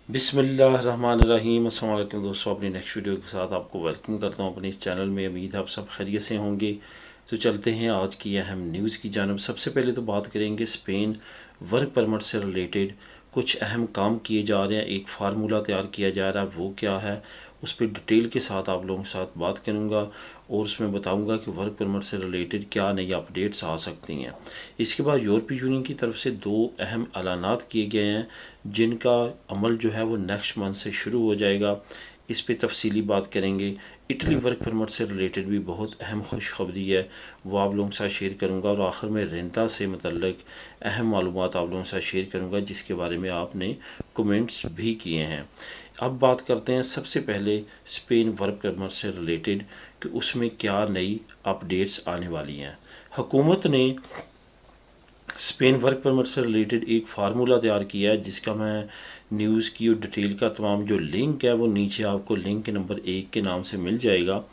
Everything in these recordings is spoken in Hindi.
बिस्मिल्लाहिर्रहमानिर्रहीम। अस्सलाम वालेकुम दोस्तों, अपनी नेक्स्ट वीडियो के साथ आपको वेलकम करता हूँ अपने इस चैनल में। उम्मीद है आप सब खैरियत से होंगे। तो चलते हैं आज की अहम न्यूज़ की जानब। सबसे पहले तो बात करेंगे स्पेन वर्क परमिट से रिलेटेड कुछ अहम काम किए जा रहे हैं, एक फार्मूला तैयार किया जा रहा है, वो क्या है उस पर डिटेल के साथ आप लोगों के साथ बात करूँगा और उसमें बताऊँगा कि वर्क परमिट से रिलेटेड क्या नई अपडेट्स आ सकती हैं। इसके बाद यूरोपीय यूनियन की तरफ से दो अहम ऐलानात किए गए हैं जिनका अमल जो है वो नेक्स्ट मंथ से शुरू हो जाएगा। इस पे तफसीली बात करेंगे। इटली वर्क परमिट से रिलेटेड भी बहुत अहम खुशखबरी है, वो आप लोगों के साथ शेयर करूंगा। और आखिर में रेंता से मतलब अहम मालूमात आप लोगों के साथ शेयर करूंगा जिसके बारे में आपने कमेंट्स भी किए हैं। अब बात करते हैं सबसे पहले स्पेन वर्क परमिट से रिलेटेड कि उसमें क्या नई अपडेट्स आने वाली हैं। हुकूमत ने स्पेन वर्क परमिट से रिलेटेड एक फार्मूला तैयार किया है जिसका मैं न्यूज़ की और डिटेल का तमाम जो लिंक है वो नीचे आपको लिंक नंबर 1 के नाम से मिल जाएगा।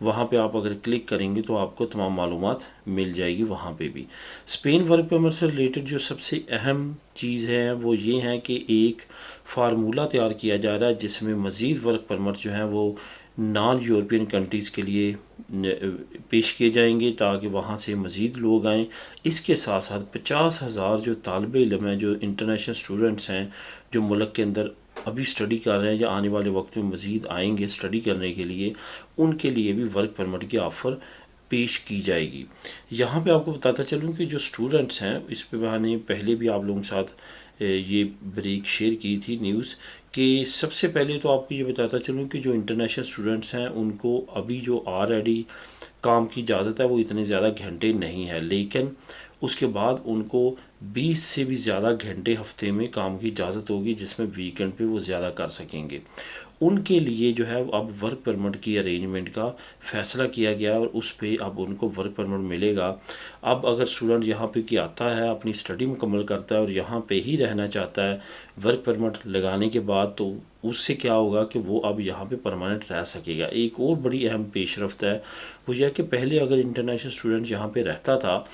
वहाँ पे आप अगर क्लिक करेंगे तो आपको तमाम मालूमात मिल जाएगी वहाँ पे भी। स्पेन वर्क परमिट से रिलेटेड जो सबसे अहम चीज़ है वो ये है कि एक फार्मूला तैयार किया जा रहा है जिसमें मज़ीद वर्क परमिट जो हैं वो नॉन यूरोपियन कंट्रीज़ के लिए पेश किए जाएंगे ताकि वहाँ से मज़ीद लोग आएँ। इसके साथ साथ 50,000 जो तालिब इल्म हैं, जो इंटरनेशनल स्टूडेंट्स हैं, जो मुल्क के अंदर अभी स्टडी कर रहे हैं या आने वाले वक्त में मज़ीद आएंगे स्टडी करने के लिए, उनके लिए भी वर्क परमिट की ऑफ़र पेश की जाएगी। यहाँ पे आपको बताता चलूँ कि जो स्टूडेंट्स हैं, इस पे मैंने पहले भी आप लोगों के साथ ये ब्रेक शेयर की थी न्यूज़ कि सबसे पहले तो आपको ये बताता चलूँ कि जो इंटरनेशनल स्टूडेंट्स हैं उनको अभी जो ऑलरेडी काम की इजाज़त है वो इतने ज़्यादा घंटे नहीं है, लेकिन उसके बाद उनको 20 से भी ज़्यादा घंटे हफ्ते में काम की इजाज़त होगी जिसमें वीकेंड पे वो ज़्यादा कर सकेंगे। उनके लिए जो है अब वर्क परमिट की अरेंजमेंट का फ़ैसला किया गया और उस पे अब उनको वर्क परमिट मिलेगा। अब अगर स्टूडेंट यहाँ पे कि आता है, अपनी स्टडी मुकम्मल करता है और यहाँ पे ही रहना चाहता है वर्क परमिट लगाने के बाद, तो उससे क्या होगा कि वो अब यहाँ पे परमानेंट रह सकेगा। एक और बड़ी अहम पेशरफ्त है वो यह कि पहले अगर इंटरनेशनल स्टूडेंट यहाँ पे रहता था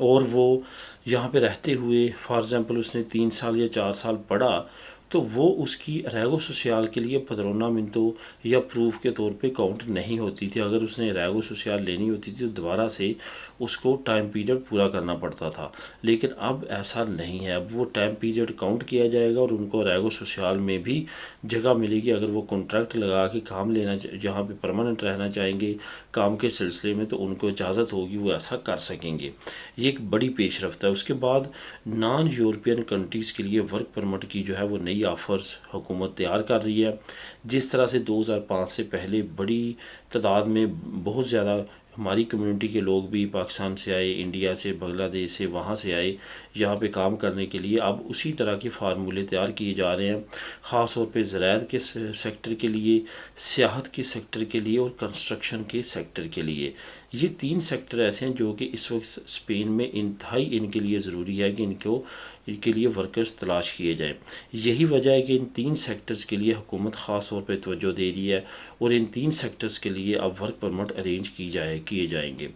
और वो यहाँ पे रहते हुए फॉर एग्ज़ाम्पल उसने 3 साल या 4 साल पढ़ा, तो वो उसकी रेगो सोशियाल के लिए पदरोना मिनटों या प्रूफ के तौर पे काउंट नहीं होती थी। अगर उसने रेगो सोशियाल लेनी होती थी तो दोबारा से उसको टाइम पीरियड पूरा करना पड़ता था, लेकिन अब ऐसा नहीं है। अब वो टाइम पीरियड काउंट किया जाएगा और उनको रेगो सोशियाल में भी जगह मिलेगी। अगर वो कॉन्ट्रैक्ट लगा के काम लेना, जहाँ पे परमानेंट रहना चाहेंगे काम के सिलसिले में, तो उनको इजाज़त होगी, वो ऐसा कर सकेंगे। ये एक बड़ी पेशरफ्त है। उसके बाद नॉन यूरोपियन कंट्रीज़ के लिए वर्क परमिट की जो है वो नई ऑफ़र्स हुकूमत तैयार कर रही है। जिस तरह से 2005 से पहले बड़ी तादाद में बहुत ज़्यादा हमारी कम्युनिटी के लोग भी पाकिस्तान से आए, इंडिया से, बांग्लादेश से, वहाँ से आए यहाँ पे काम करने के लिए, अब उसी तरह के फार्मूले तैयार किए जा रहे हैं ख़ास तौर पे ज़राअत के सेक्टर के लिए, सियाहत के सेक्टर के लिए और कंस्ट्रक्शन के सेक्टर के लिए। ये 3 सेक्टर ऐसे हैं जो कि इस वक्त स्पेन में इंतहाई इनके लिए ज़रूरी है कि इनके लिए वर्कर्स तलाश किए जाएँ। यही वजह है कि इन 3 सेक्टर्स के लिए हुकूमत ख़ास तौर पे तवज्जो दे रही है और इन 3 सेक्टर्स के लिए अब वर्क परमिट अरेंज किए जाएंगे।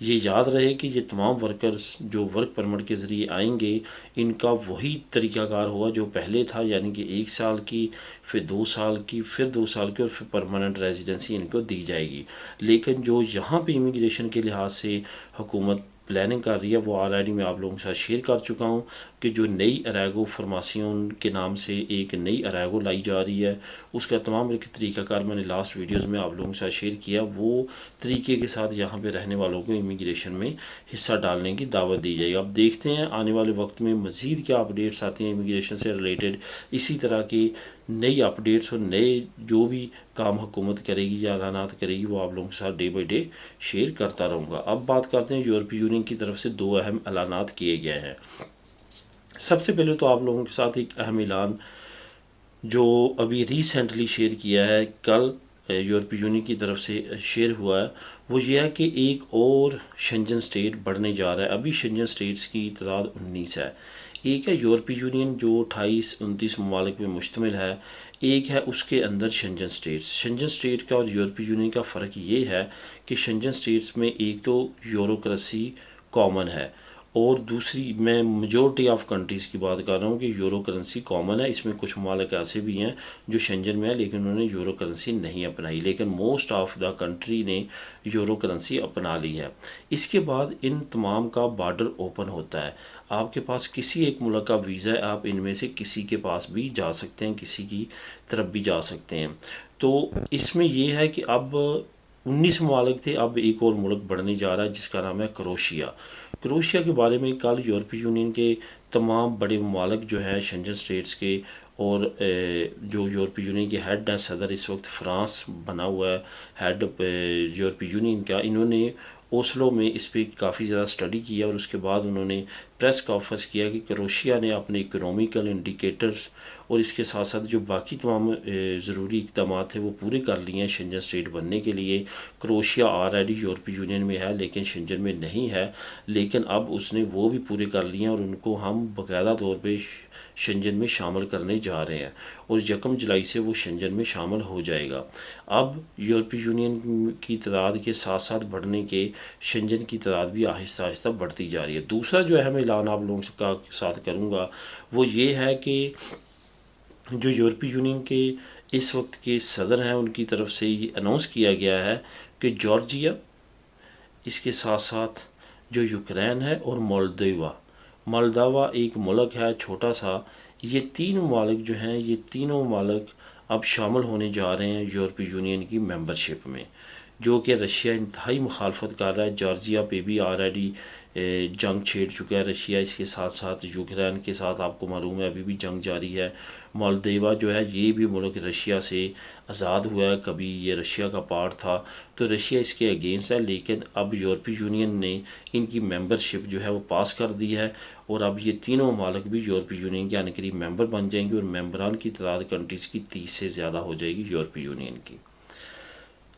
ये याद रहे कि ये तमाम वर्कर्स जो वर्क परमिट के ज़रिए आएंगे, इनका वही तरीक़ाकार होगा जो पहले था, यानी कि 1 साल की, फिर 2 साल की, फिर 2 साल की और फिर परमानेंट रेजिडेंसी इनको दी जाएगी। लेकिन जो यहाँ पे इमिग्रेशन के लिहाज से हुकूमत प्लानिंग कर रही है वो ऑलरेडी मैं आप लोगों के साथ शेयर कर चुका हूँ कि जो नई अरेगो फॉर्मेशन के नाम से एक नई अरेगो लाई जा रही है, उसका तमाम एक तरीक़ाकार मैंने लास्ट वीडियोस में आप लोगों के साथ शेयर किया। वो तरीके के साथ यहाँ पे रहने वालों को इमिग्रेशन में हिस्सा डालने की दावत दी जाएगी। अब देखते हैं आने वाले वक्त में मज़ीद क्या अपडेट्स आती हैं इमिग्रेशन से रिलेटेड। इसी तरह की नई अपडेट्स और नए जो भी काम हुकूमत करेगी या ऐलानात करेगी वो आप लोगों के साथ डे बाई डे शेयर करता रहूँगा। अब बात करते हैं यूरोपीय यूनियन की तरफ से 2 अहम ऐलानात किए गए हैं। सबसे पहले तो आप लोगों के साथ एक अहम ऐलान जो अभी रिसेंटली शेयर किया है, कल यूरोपीय यूनियन की तरफ से शेयर हुआ है, वो ये है कि एक और शेंजन स्टेट बढ़ने जा रहा है। अभी शेंजन स्टेट्स की तादाद 19 है। एक है यूरोपीय यूनियन जो 28-29 ममालिक में मुश्तमिल है, एक है उसके अंदर शेंजन स्टेट्स। शेंजन स्टेट का और यूरोपीय यूनियन का फ़र्क ये है कि शेंजन स्टेट्स में एक तो यूरोक्रेसी कॉमन है और दूसरी मैं मेजॉरिटी ऑफ कंट्रीज़ की बात कर रहा हूँ कि यूरो करेंसी कॉमन है। इसमें कुछ ममालिक ऐसे भी हैं जो शेंजन में है लेकिन उन्होंने यूरो करेंसी नहीं अपनाई, लेकिन मोस्ट ऑफ द कंट्री ने यूरो करेंसी अपना ली है। इसके बाद इन तमाम का बॉर्डर ओपन होता है। आपके पास किसी एक मुल्क का वीज़ा है, आप इनमें से किसी के पास भी जा सकते हैं, किसी की तरफ भी जा सकते हैं। तो इसमें यह है कि अब 19 ममालिक थे, अब एक और मुल्क बढ़ने जा रहा है जिसका नाम है क्रोशिया। क्रोशिया के बारे में कल यूरोपीय यूनियन के तमाम बड़े ममालिक जो है शेंजन स्टेट्स के, और जो यूरोपीय यूनियन के हेड है सदर इस वक्त फ्रांस बना हुआ है हेड यूरोपीय यूनियन का, इन्होंने ओस्लो में इस पर काफ़ी ज़्यादा स्टडी किया और उसके बाद उन्होंने प्रेस कॉन्फ्रेंस किया कि क्रोशिया ने अपने इकोनॉमिकल इंडिकेटर्स और इसके साथ साथ जो बाकी तमाम ज़रूरी इकदाम थे वो पूरे कर लिए हैं शेंजन स्टेट बनने के लिए। क्रोशिया ऑलरेडी यूरोपीय यूनियन में है लेकिन शेंजन में नहीं है, लेकिन अब उसने वो भी पूरे कर लिए हैं और उनको हम बाकायदा तौर पे शेंजन में शामिल करने जा रहे हैं और 1 जुलाई से वो शेंजन में शामिल हो जाएगा। अब यूरोपीय यूनियन की तादाद के साथ साथ बढ़ने के शेंजन की तादाद भी आहिस्ता आहिस्ता बढ़ती जा रही है। दूसरा जो अहम ऐलान आप लोगों का साथ करूँगा वो ये है कि जो यूरोपीय यूनियन के इस वक्त के सदर हैं उनकी तरफ से ये अनाउंस किया गया है कि जॉर्जिया, इसके साथ साथ जो यूक्रेन है और मोल्दोवा एक मुल्क है छोटा सा, ये 3 ममालिक जो हैं ये तीनों ममालिक अब शामिल होने जा रहे हैं यूरोपीय यूनियन की मेंबरशिप में, जो कि रशिया इंतहाई मुखालफत कर रहा है। जॉर्जिया पे भी ऑलरेडी जंग छेड़ चुका है रशिया। इसके साथ साथ यूक्रेन के साथ आपको मालूम है अभी भी जंग जारी है। मोल्दोवा जो है ये भी मुल्क रशिया से आज़ाद हुआ है, कभी ये रशिया का पार्ट था, तो रशिया इसके अगेंस्ट है, लेकिन अब यूरोपीय यूनियन ने इनकी मेंबरशिप जो है वो पास कर दी है और अब ये तीनों ममालिक भी यूरोपीय यूनियन के आने करीब मेंबर बन जाएंगे और मेंबरान की तादाद कंट्रीज़ की 30 से ज़्यादा हो जाएगी यूरोपीय यूनियन की।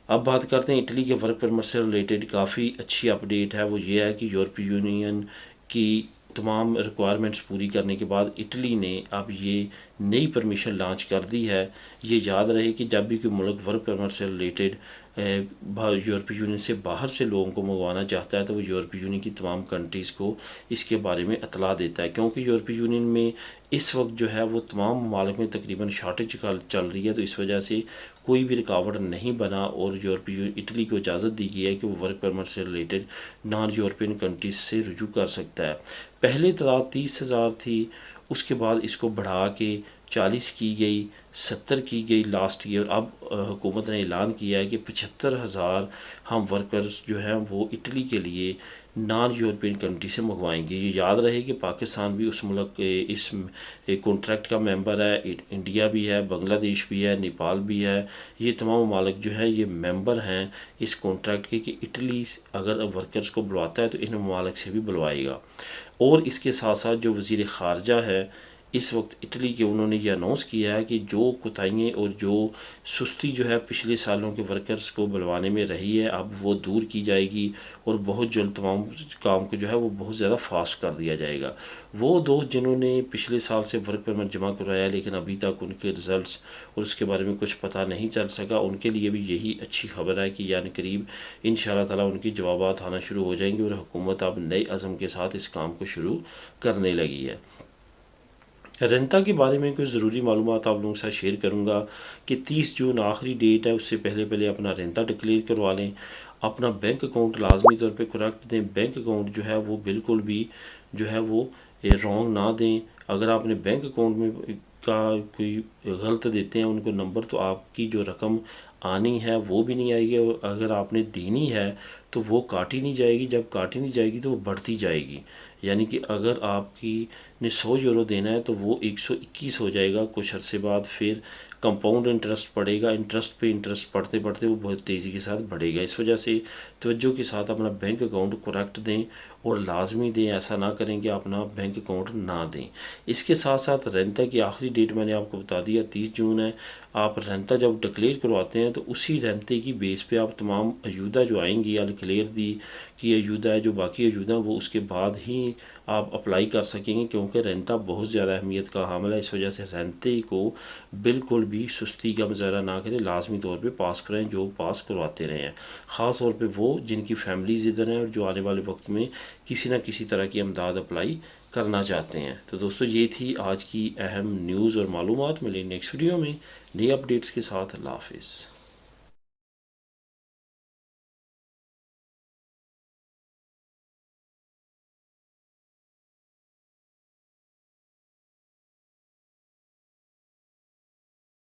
अब बात करते हैं इटली के वर्क परमिट से रिलेटेड। काफ़ी अच्छी अपडेट है, वो ये है कि यूरोपीय यूनियन की तमाम रिक्वायरमेंट्स पूरी करने के बाद इटली ने अब ये नई परमिशन लॉन्च कर दी है। ये याद रहे कि जब भी कोई मुल्क वर्क परमिट से रिलेटेड यूरोपीय यूनियन से बाहर से लोगों को मंगवाना चाहता है तो वो यूरोपीय यूनियन की तमाम कंट्रीज़ को इसके बारे में इतला देता है, क्योंकि यूरोपीय यूनियन में इस वक्त जो है वो तमाम ममालिक में तकरीबन शॉर्टेज चल रही है, तो इस वजह से कोई भी रुकावट नहीं बना और यूरोपीय इटली को इजाज़त दी गई है कि वो वर्क परमिट से रिलेटेड नॉन यूरोपियन कंट्रीज से रुजू कर सकता है। पहले तादाद 30,000 थी, उसके बाद इसको बढ़ा के 40 की गई, 70 की गई लास्ट ईयर। अब हुकूमत ने ऐलान किया है कि 75,000 हम वर्कर्स जो हैं वो इटली के लिए नॉन यूरोपियन कंट्री से मंगवाएंगे। ये याद रहे कि पाकिस्तान भी उस मुल्क के इस कॉन्ट्रैक्ट का मेंबर है, इंडिया भी है, बांग्लादेश भी है, नेपाल भी है। ये तमाम ममालिक जो है ये मेंबर हैं इस कॉन्ट्रैक्ट के कि इटली अगर वर्कर्स को बुलवाता है तो इन ममालिक से भी बुलवाएगा। और इसके साथ साथ जो वज़ीर ख़ारजा है इस वक्त इटली के, उन्होंने ये अनाउंस किया है कि जो कोताहियाँ और जो सुस्ती जो है पिछले सालों के वर्कर्स को बुलवाने में रही है अब वो दूर की जाएगी और बहुत जल्द तमाम काम को जो है वो बहुत ज़्यादा फास्ट कर दिया जाएगा। वो दोस्त जिन्होंने पिछले साल से वर्क परमिट जमा करवाया लेकिन अभी तक उनके रिज़ल्ट्स और उसके बारे में कुछ पता नहीं चल सका, उनके लिए भी यही अच्छी खबर है कि यानी करीब इंशाअल्लाह ताला उनकी जवाबात आना शुरू हो जाएंगे और हुकूमत अब नए अज़म के साथ इस काम को शुरू करने लगी है। रेंता के बारे में कुछ ज़रूरी मालूमात आप लोगों के साथ शेयर करूंगा कि 30 जून आखिरी डेट है, उससे पहले पहले अपना रेंता डिक्लेयर करवा लें। अपना बैंक अकाउंट लाजमी तौर पे करेक्ट दें। बैंक अकाउंट जो है वो बिल्कुल भी जो है वो रॉन्ग ना दें। अगर आपने बैंक अकाउंट में का कोई गलत देते हैं उनको नंबर तो आपकी जो रकम आनी है वो भी नहीं आएगी और अगर आपने देनी है तो वो काटी नहीं जाएगी। जब काटी नहीं जाएगी तो वो बढ़ती जाएगी, यानी कि अगर आपकी ने 100 यूरो देना है तो वो 121 हो जाएगा कुछ अरसे बाद। फिर कंपाउंड इंटरेस्ट पड़ेगा, इंटरेस्ट पे इंटरेस्ट पढ़ते पढ़ते वो बहुत तेज़ी के साथ बढ़ेगा। इस वजह से तवज्जो के साथ अपना बैंक अकाउंट करेक्ट दें और लाजमी दें, ऐसा ना करें कि अपना बैंक अकाउंट ना दें। इसके साथ साथ रेंता की आखिरी डेट मैंने आपको बता दिया 30 जून है। आप रेंता जब डिक्लेयर करवाते हैं तो उसी रेंते की बेस पे आप तमाम अयूदा जो आएंगी या क्लियर दी कि अयूदा है जो बाकी अयूदा वो उसके बाद ही आप अप्लाई कर सकेंगे, क्योंकि रेंता बहुत ज़्यादा अहमियत का हामिल है। इस वजह से रेंते को बिल्कुल भी सुस्ती का मुजाहरा ना करें, लाजमी तौर पे पास कराएं, जो पास करवाते रहे हैं। ख़ास तौर पे वो जिनकी फैमिलीज़ इधर हैं और जो आने वाले वक्त में किसी न किसी तरह की अमदाद अप्लाई करना चाहते हैं। तो दोस्तों ये थी आज की अहम न्यूज़ और मालूमात। मिलेंगे नेक्स्ट वीडियो में नई अपडेट्स के साथ। अल्लाह हाफिज़।